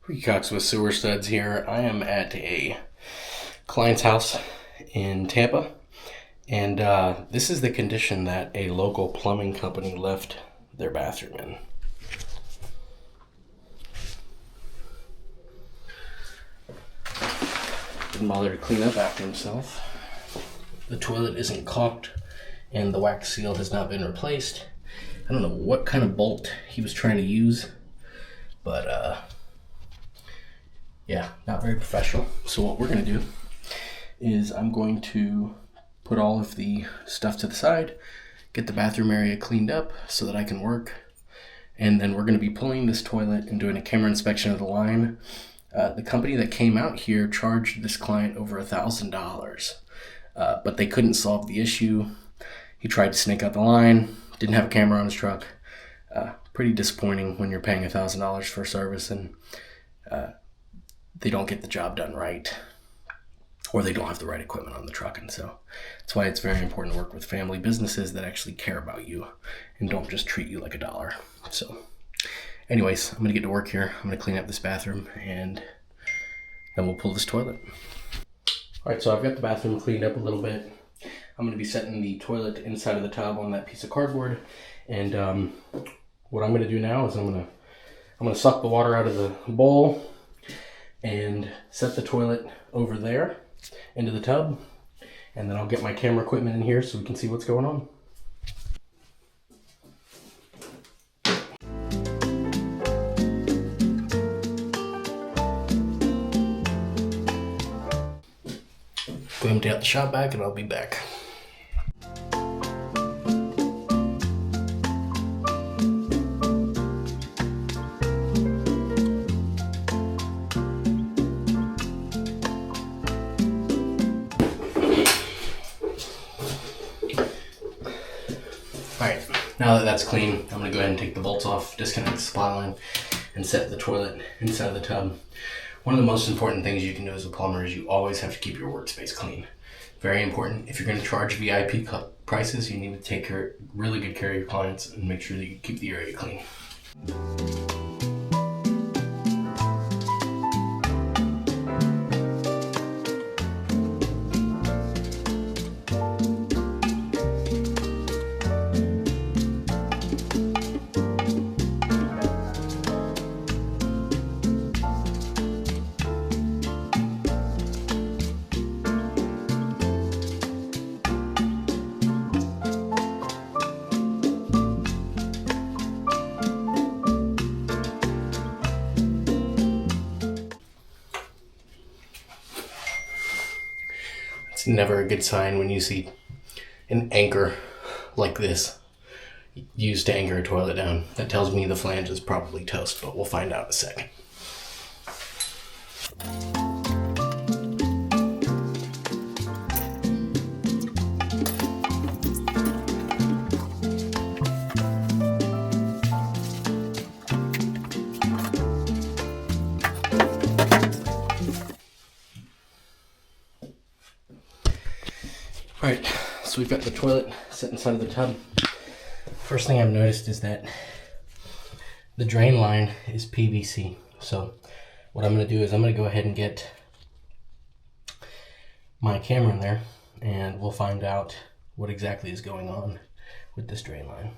Recox with Sewer Studs here. I am at a client's house in Tampa, and this is the condition that a local plumbing company left their bathroom in. Didn't bother to clean up after himself. The toilet isn't caulked, and the wax seal has not been replaced. I don't know what kind of bolt he was trying to use, but yeah, not very professional. So what we're gonna do is I'm going to put all of the stuff to the side, get the bathroom area cleaned up so that I can work, and then we're gonna be pulling this toilet and doing a camera inspection of the line. The company that came out here charged this client over $1,000, but they couldn't solve the issue. He tried to snake out the line, didn't have a camera on his truck. Pretty disappointing when you're paying $1,000 for a service and they don't get the job done right, or they don't have the right equipment on the truck. And so that's why it's very important to work with family businesses that actually care about you and don't just treat you like a dollar. So anyways, I'm gonna get to work here. I'm gonna clean up this bathroom and then we'll pull this toilet. All right, so I've got the bathroom cleaned up a little bit. I'm gonna be setting the toilet inside of the tub on that piece of cardboard. And what I'm gonna do now is I'm gonna suck the water out of the bowl and set the toilet over there into the tub, and then I'll get my camera equipment in here so we can see what's going on. Go empty out the shop vac and I'll be back. Alright, now that that's clean, I'm going to go ahead and take the bolts off, disconnect the supply line, and set the toilet inside of the tub. One of the most important things you can do as a plumber is you always have to keep your workspace clean. Very important. If you're going to charge VIP prices, you need to take really good care of your clients and make sure that you keep the area clean. It's never a good sign when you see an anchor like this used to anchor a toilet down. That tells me the flange is probably toast, but we'll find out in a second. Alright, so we've got the toilet set inside of the tub. First thing I've noticed is that the drain line is PVC. So what I'm going to do is I'm going to go ahead and get my camera in there and we'll find out what exactly is going on with this drain line.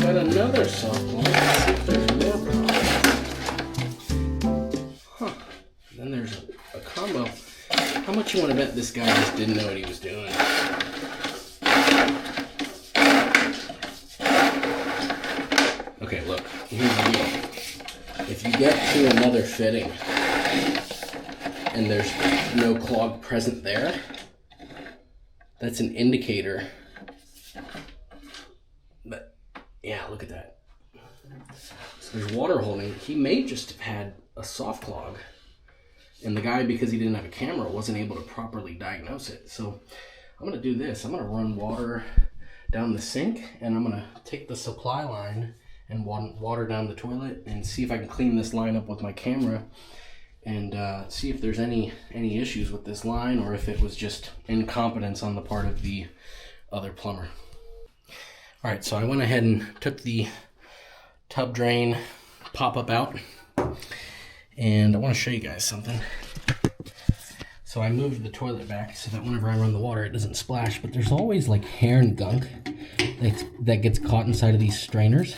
Another soft one. Let's see if there's more problems. Huh. Then there's a combo. How much you want to bet this guy just didn't know what he was doing? Okay, look. Here's the deal. If you get to another fitting and there's no clog present there, that's an indicator. But yeah, look at that. So there's water holding. He may just have had a soft clog, and the guy, because he didn't have a camera, wasn't able to properly diagnose it. So I'm gonna do this. I'm gonna run water down the sink, and I'm gonna take the supply line and water down the toilet and see if I can clean this line up with my camera, and see if there's any issues with this line, or if it was just incompetence on the part of the other plumber. All right, so I went ahead and took the tub drain pop-up out, and I want to show you guys something. So I moved the toilet back so that whenever I run the water, it doesn't splash, but there's always like hair and gunk that gets caught inside of these strainers.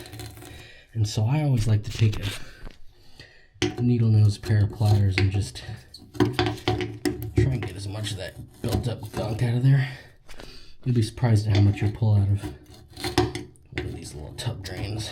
And so I always like to take a needle nose pair of pliers and just try and get as much of that built up gunk out of there. You'll be surprised at how much you'll pull out of one of these little tub drains.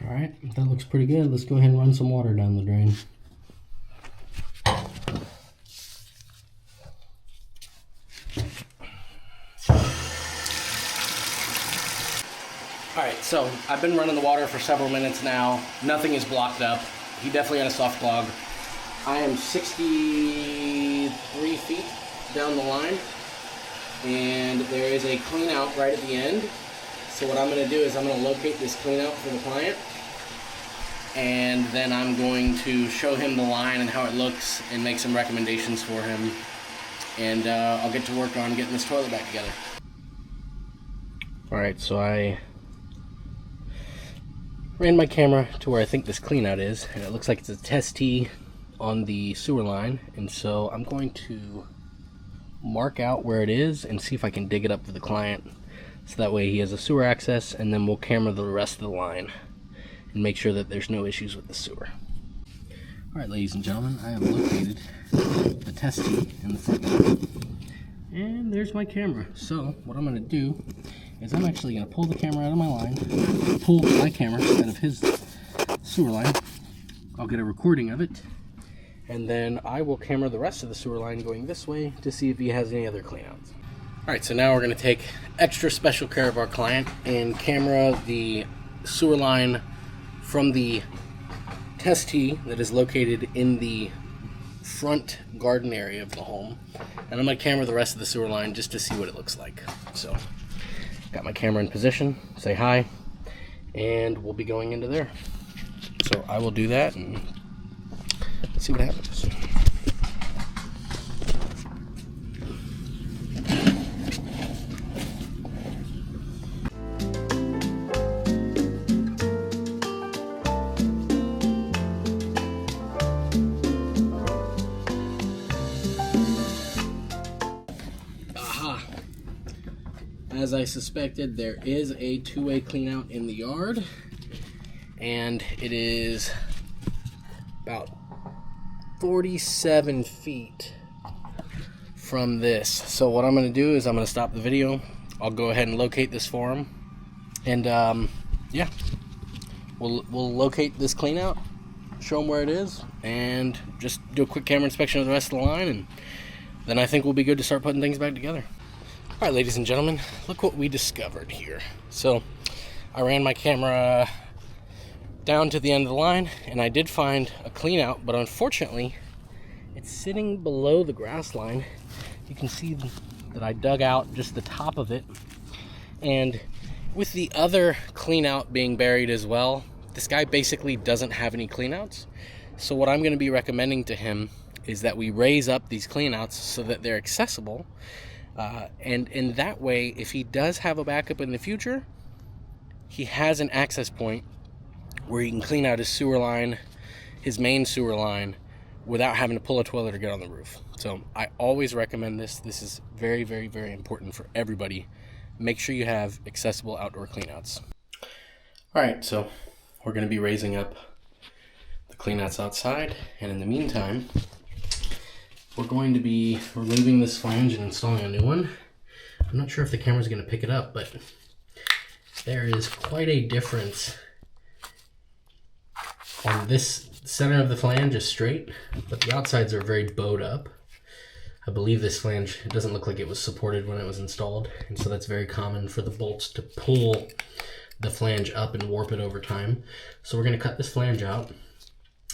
Alright, that looks pretty good. Let's go ahead and run some water down the drain. Alright, so I've been running the water for several minutes now. Nothing is blocked up. He definitely had a soft clog. I am 63 feet down the line, and there is a clean out right at the end. So what I'm going to do is I'm going to locate this clean out for the client, and then I'm going to show him the line and how it looks and make some recommendations for him, and I'll get to work on getting this toilet back together. Alright, so I ran my camera to where I think this clean out is, and it looks like it's a test tee on the sewer line, and so I'm going to mark out where it is and see if I can dig it up for the client, so that way he has a sewer access, and then we'll camera the rest of the line and make sure that there's no issues with the sewer. Alright, ladies and gentlemen, I have located the test tee in the front yard, and there's my camera. So what I'm going to do is I'm actually going to pull the camera out of my line, pull my camera out of his sewer line. I'll get a recording of it, and then I will camera the rest of the sewer line going this way to see if he has any other cleanouts. Alright, so now we're going to take extra special care of our client and camera the sewer line from the test tee that is located in the front garden area of the home. And I'm going to camera the rest of the sewer line just to see what it looks like. So, got my camera in position, say hi, and we'll be going into there. So I will do that and see what happens. As I suspected, there is a two-way cleanout in the yard, and it is about 47 feet from this. So what I'm going to do is I'm going to stop the video. I'll go ahead and locate this for him, and yeah, we'll locate this cleanout, show him where it is, and just do a quick camera inspection of the rest of the line, and then I think we'll be good to start putting things back together. Alright, ladies and gentlemen, look what we discovered here. So, I ran my camera down to the end of the line, and I did find a clean out, but unfortunately, it's sitting below the grass line. You can see that I dug out just the top of it, and with the other clean out being buried as well, this guy basically doesn't have any cleanouts. So what I'm going to be recommending to him is that we raise up these cleanouts so that they're accessible. And in that way, if he does have a backup in the future, he has an access point where he can clean out his sewer line, his main sewer line, without having to pull a toilet or get on the roof. So I always recommend this. This is very, very, very important for everybody. Make sure you have accessible outdoor cleanouts. All right, so we're going to be raising up the cleanouts outside, and in the meantime, we're going to be removing this flange and installing a new one. I'm not sure if the camera's going to pick it up, but there is quite a difference. On this center of the flange is straight, but the outsides are very bowed up. I believe this flange, it doesn't look like it was supported when it was installed, and so that's very common for the bolts to pull the flange up and warp it over time. So we're going to cut this flange out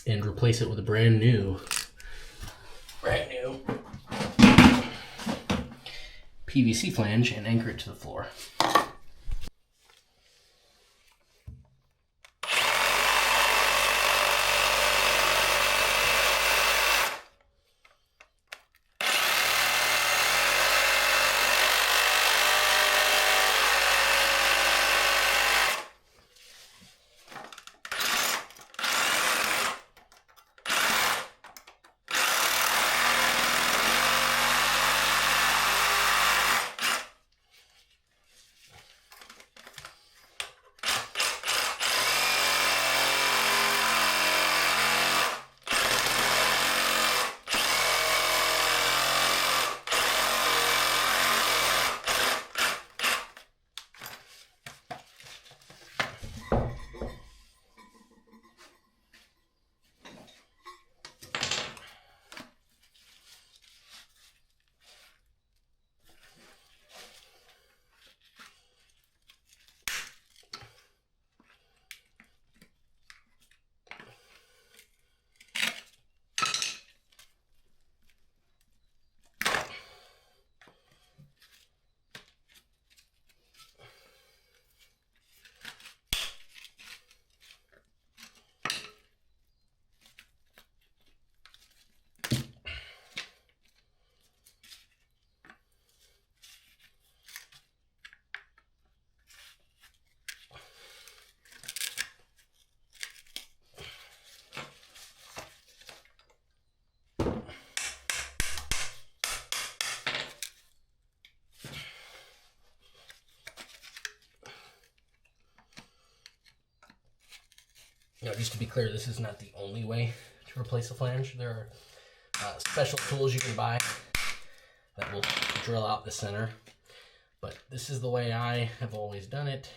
and replace it with a brand new PVC flange and anchor it to the floor. Now, just to be clear, this is not the only way to replace a flange. There are special tools you can buy that will drill out the center. But this is the way I have always done it,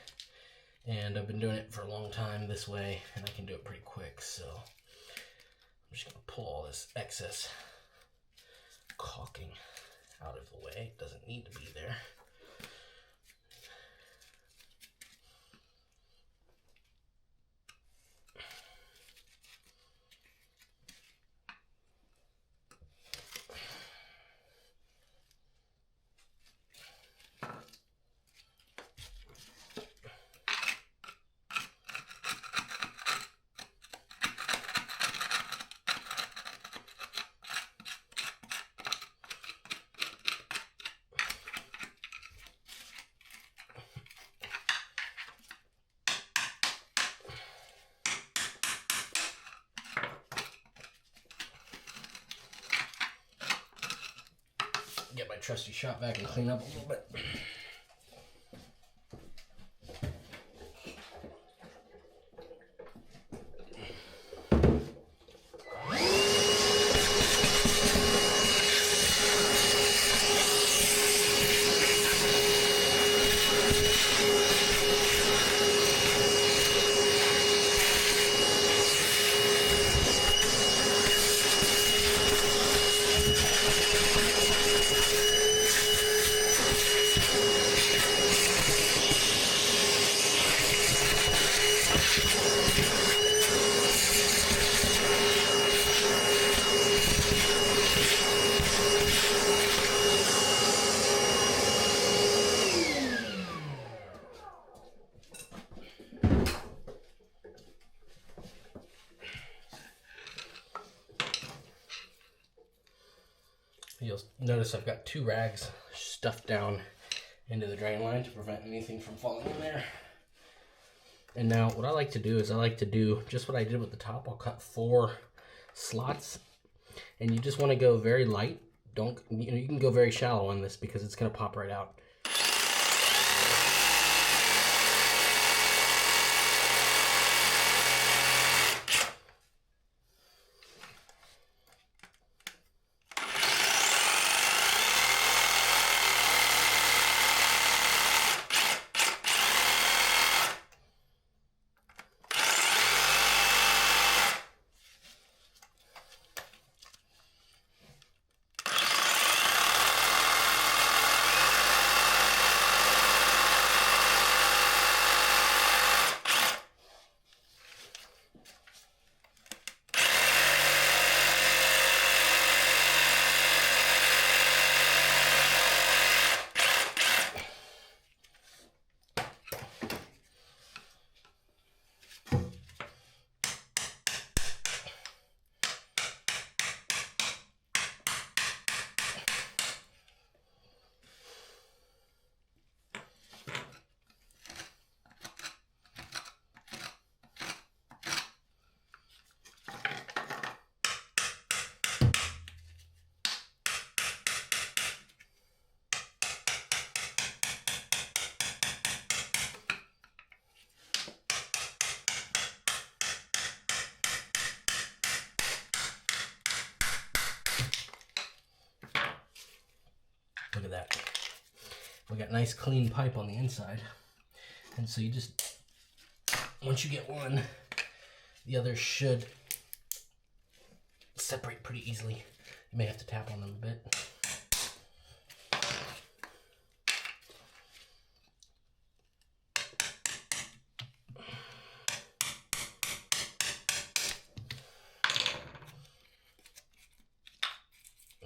and I've been doing it for a long time this way, and I can do it pretty quick. So I'm just going to pull all this excess caulking out of the way. It doesn't need to be there. Get my trusty shop vac and clean up a little bit. You'll notice I've got 2 rags stuffed down into the drain line to prevent anything from falling in there. And now what I like to do is I like to do just what I did with the top. I'll cut 4 slots, and you just want to go very light. Don't, you can go very shallow on this because it's going to pop right out. Look at that. We got nice clean pipe on the inside. And so you just, once you get one, the others should separate pretty easily. You may have to tap on them a bit.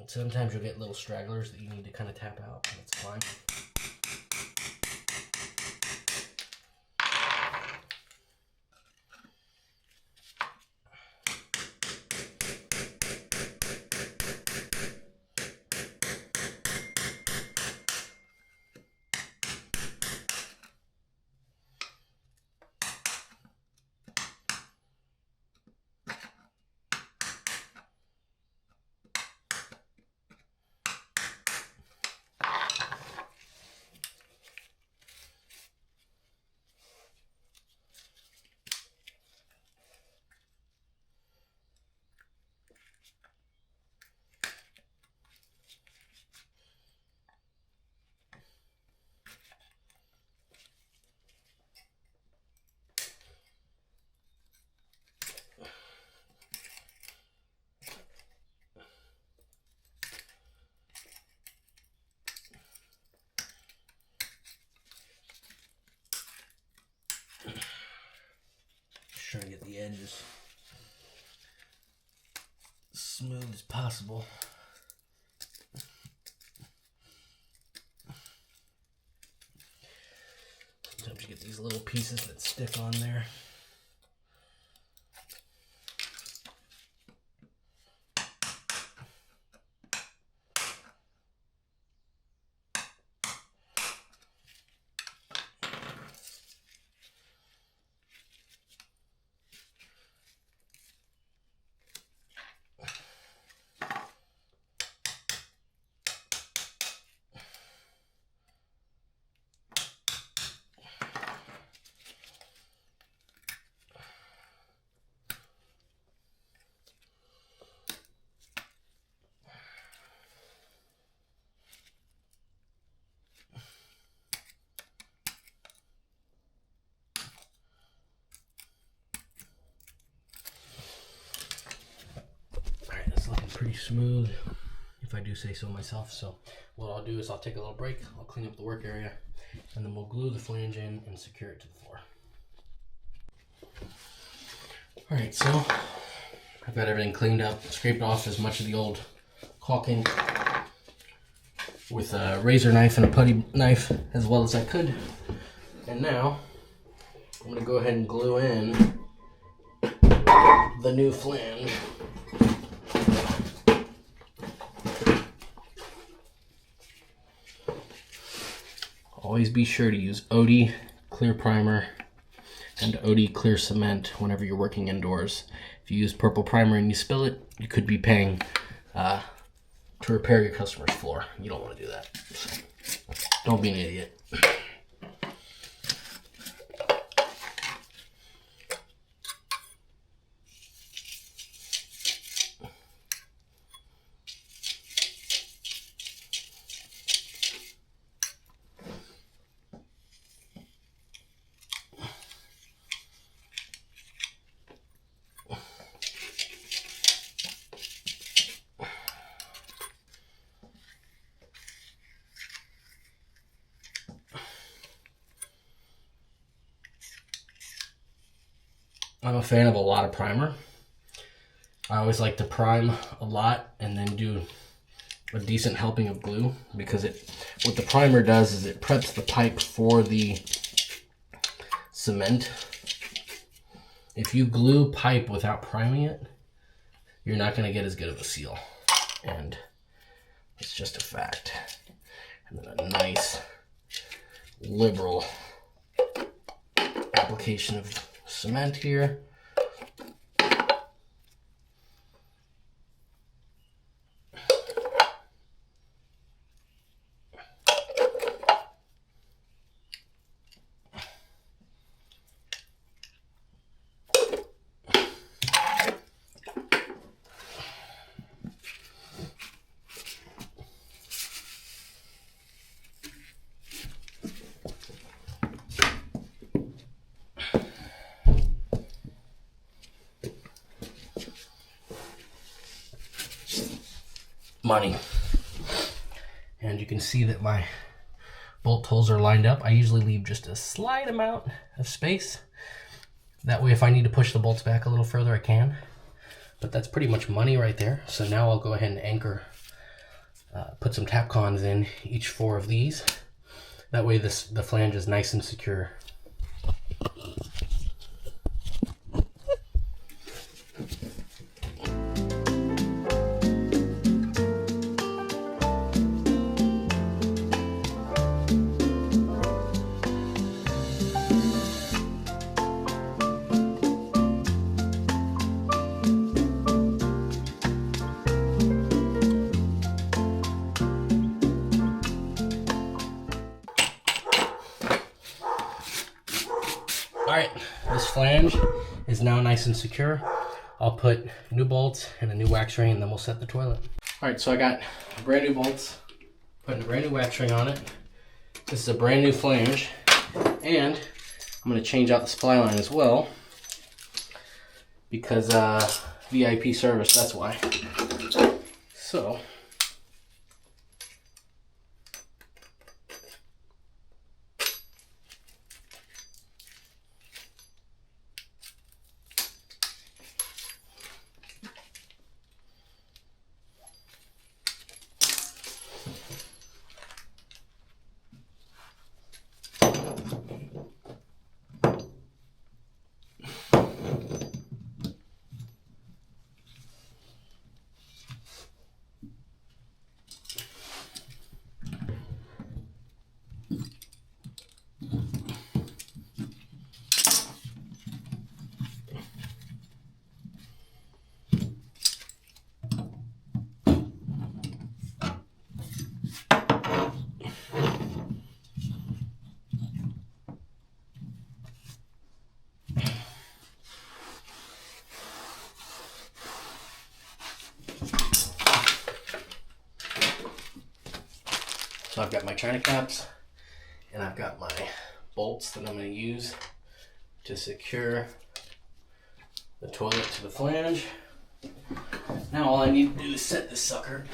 Sometimes you'll get little stragglers that you need to kind of tap out, and that's fine. Trying to get the edges smooth as possible. Sometimes you get these little pieces that stick on there. Pretty smooth, if I do say so myself. So what I'll do is I'll take a little break, I'll clean up the work area, and then we'll glue the flange in and secure it to the floor. Alright, so I've got everything cleaned up, scraped off as much of the old caulking with a razor knife and a putty knife as well as I could. And now I'm going to go ahead and glue in the new flange. always be sure to use OD clear primer and OD clear cement whenever you're working indoors. If you use purple primer and you spill it, you could be paying to repair your customer's floor. You don't want to do that. So don't be an idiot. I'm a fan of a lot of primer. I always like to prime a lot and then do a decent helping of glue, because what the primer does is it preps the pipe for the cement. If you glue pipe without priming it, you're not going to get as good of a seal, and it's just a fact. And then a nice liberal application of cement here. Money. And you can see that my bolt holes are lined up. I usually leave just a slight amount of space. That way if I need to push the bolts back a little further, I can. But that's pretty much money right there. So now I'll go ahead and anchor, put some Tapcons in each 4 of these. That way the flange is nice and secure. Alright, this flange is now nice and secure. I'll put new bolts and a new wax ring, and then we'll set the toilet. Alright, so I got brand new bolts, putting a brand new wax ring on it. This is a brand new flange, and I'm going to change out the supply line as well, because VIP service, that's why. So I've got my China caps, and I've got my bolts that I'm going to use to secure the toilet to the flange. Now all I need to do is set this sucker.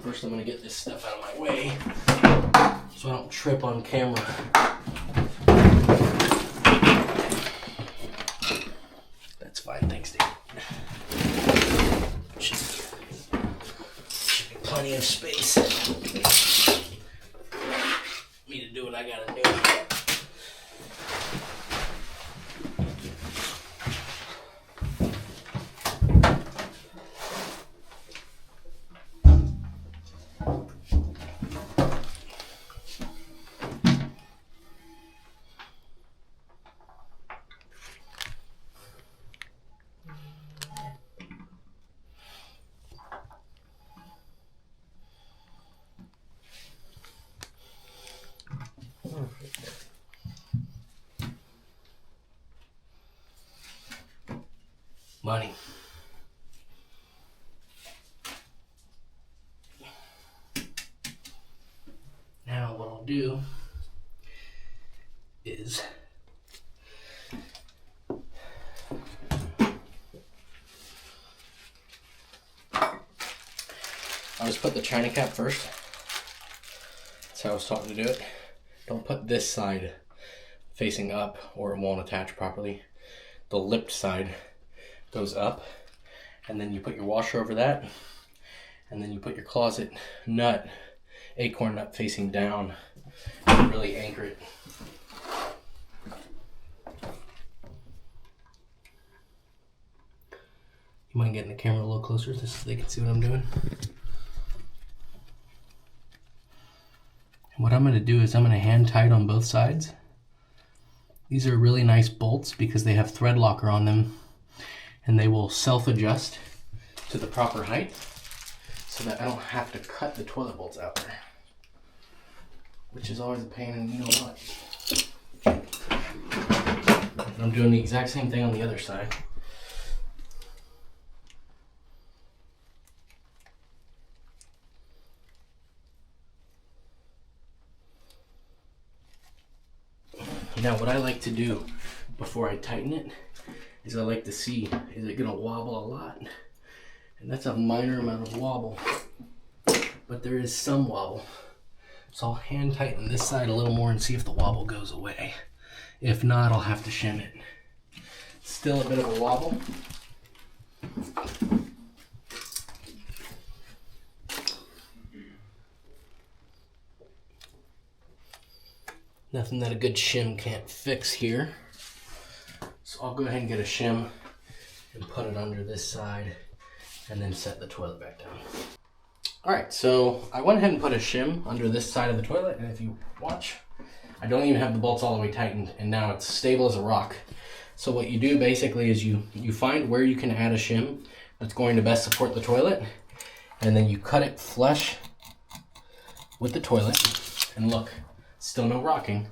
First I'm going to get this stuff out of my way so I don't trip on camera. Thanks, Dave. Should be plenty of space for me to do what I gotta do. money. Now what I'll do is I'll just put the china cap first. That's how I was taught to do it. Don't put this side facing up or it won't attach properly. The lipped side goes up, and then you put your washer over that, and then you put your closet nut, acorn nut facing down and really anchor it. You mind getting the camera a little closer so they can see what I'm doing? And what I'm going to do is I'm going to hand tight on both sides. These are really nice bolts because they have thread locker on them, and they will self-adjust to the proper height so that I don't have to cut the toilet bolts out there, which is always a pain in you know what. And I'm doing the exact same thing on the other side. Now what I like to do before I tighten it is I like to see, is it gonna wobble a lot? And that's a minor amount of wobble, but there is some wobble. So I'll hand tighten this side a little more and see if the wobble goes away. If not, I'll have to shim it. Still a bit of a wobble. Nothing that a good shim can't fix here. So I'll go ahead and get a shim and put it under this side and then set the toilet back down. All right, so I went ahead and put a shim under this side of the toilet, and if you watch, I don't even have the bolts all the way tightened, and now it's stable as a rock. So what you do basically is you find where you can add a shim that's going to best support the toilet, and then you cut it flush with the toilet, and look, still no rocking.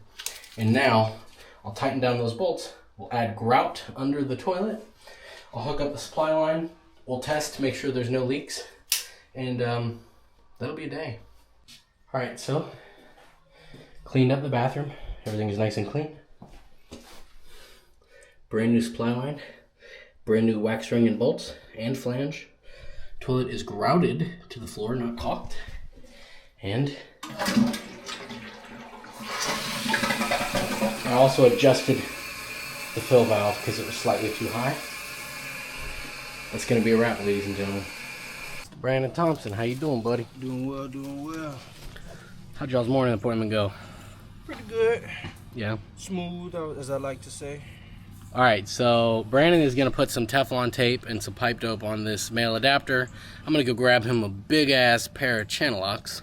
And now I'll tighten down those bolts. We'll add grout under the toilet. I'll hook up the supply line. We'll test to make sure there's no leaks, and that'll be a day. All right, so cleaned up the bathroom. Everything is nice and clean. Brand new supply line, brand new wax ring and bolts and flange. Toilet is grouted to the floor, not caulked. And I also adjusted the fill valve because it was slightly too high. That's going to be a wrap, ladies and gentlemen. Brandon Thompson, how you doing, buddy? Doing well, doing well. How'd y'all's morning appointment go? Pretty good. Yeah? Smooth, as I like to say. All right, so Brandon is going to put some Teflon tape and some pipe dope on this male adapter. I'm going to go grab him a big-ass pair of channel locks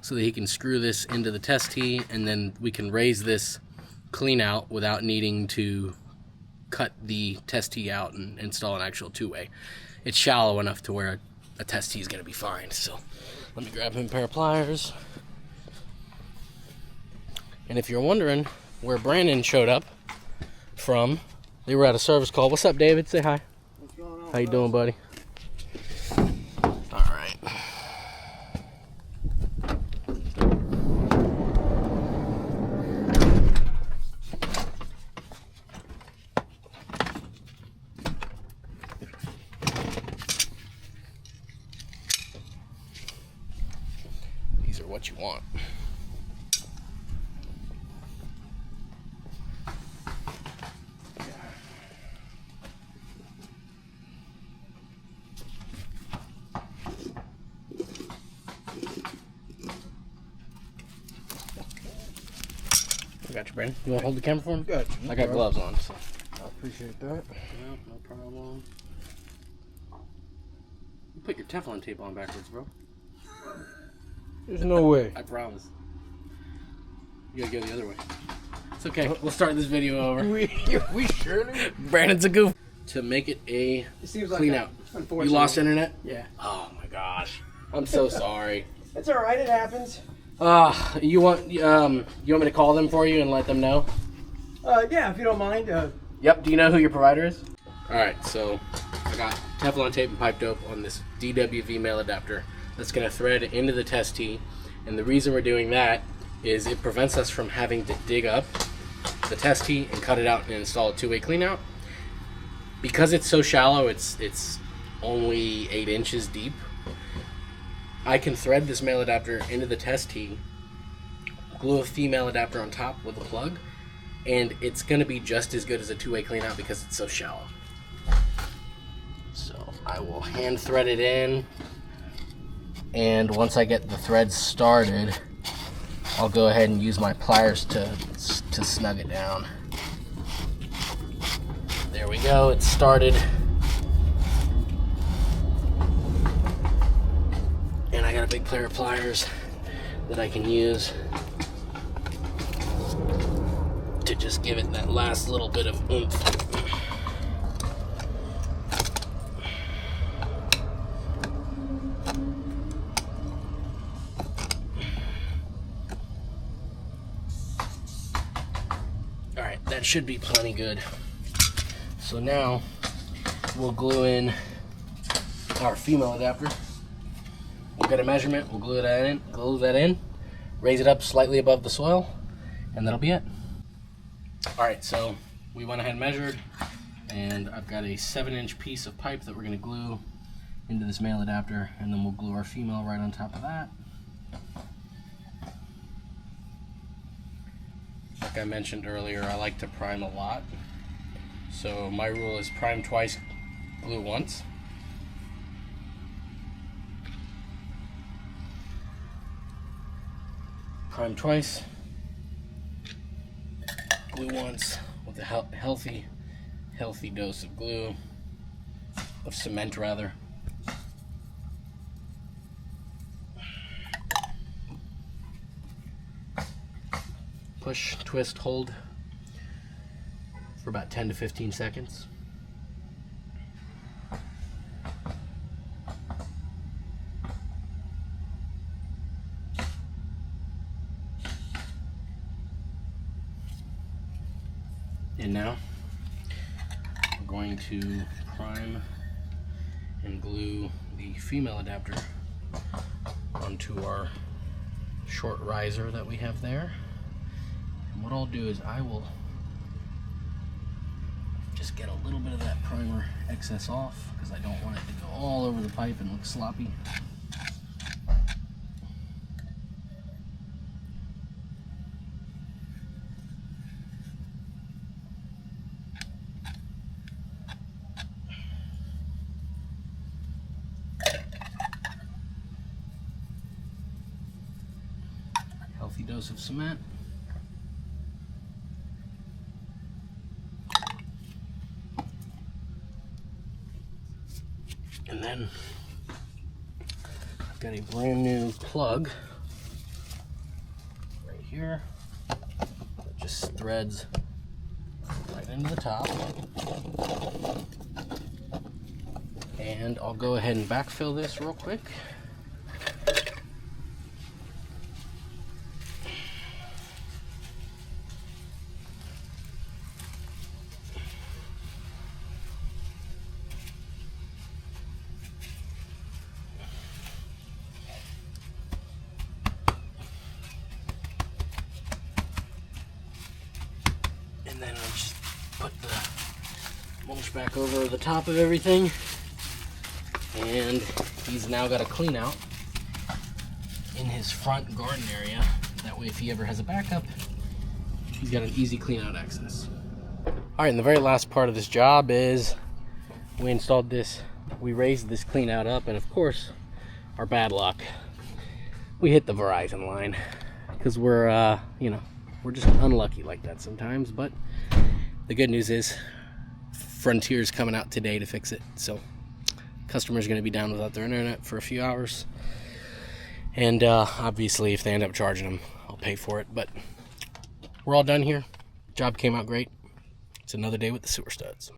so that he can screw this into the test tee, and then we can raise this clean out without needing to cut the test tee out and install an actual two-way. It's shallow enough to where a test tee is going to be fine. So let me grab him a pair of pliers. And if you're wondering where Brandon showed up from, they were at a service call. What's up, David? Say hi. What's going on? How you doing, buddy? All right. These are what you want. Got you, Brandon. You want to hold the camera for me? Got you. I got gloves on, so. I appreciate that. Yeah, no problem. You put your Teflon tape on backwards, bro. There's no way. I promise. You gotta go the other way. It's okay. We'll start this video over. we surely. Brandon's a goof. To make it a clean out. You lost internet? Yeah. Oh my gosh. I'm so sorry. It's all right. It happens. You want me to call them for you and let them know? Yeah, if you don't mind. Yep. Do you know who your provider is? Alright, so I got Teflon tape and pipe dope on this DWV male adapter that's going to thread into the test tee. And the reason we're doing that is it prevents us from having to dig up the test tee and cut it out and install a two-way cleanout. Because it's so shallow, it's only 8 inches deep. I can thread this male adapter into the test tee, glue a female adapter on top with a plug, and it's going to be just as good as a two-way cleanout because it's so shallow. So I will hand thread it in, and once I get the threads started, I'll go ahead and use my pliers to snug it down. There we go, it's started. And I got a big pair of pliers that I can use to just give it that last little bit of oomph. Alright, that should be plenty good. So now we'll glue in our female adapter. We'll get a measurement, we'll glue that in, raise it up slightly above the soil, and that'll be it. Alright, so we went ahead and measured, and I've got a 7-inch piece of pipe that we're going to glue into this male adapter, and then we'll glue our female right on top of that. Like I mentioned earlier, I like to prime a lot. So my rule is prime twice, glue once. Prime twice, glue once with a healthy dose of glue, of cement rather. Push, twist, hold for about 10 to 15 seconds. And now we're going to prime and glue the female adapter onto our short riser that we have there. And what I'll do is I will just get a little bit of that primer excess off because I don't want it to go all over the pipe and look sloppy. Healthy dose of cement. And then I've got a brand new plug right here that just threads right into the top. And I'll go ahead and backfill this real quick. And then I'll just put the mulch back over the top of everything. And he's now got a clean out in his front garden area. That way if he ever has a backup, he's got an easy clean out access. Alright, and the very last part of this job is we installed this, we raised this clean out up, and of course, our bad luck, we hit the Verizon line. Because we're, we're just unlucky like that sometimes, but the good news is Frontier's coming out today to fix it. So customers are going to be down without their internet for a few hours. And obviously if they end up charging them, I'll pay for it. But we're all done here. Job came out great. It's another day with the sewer studs.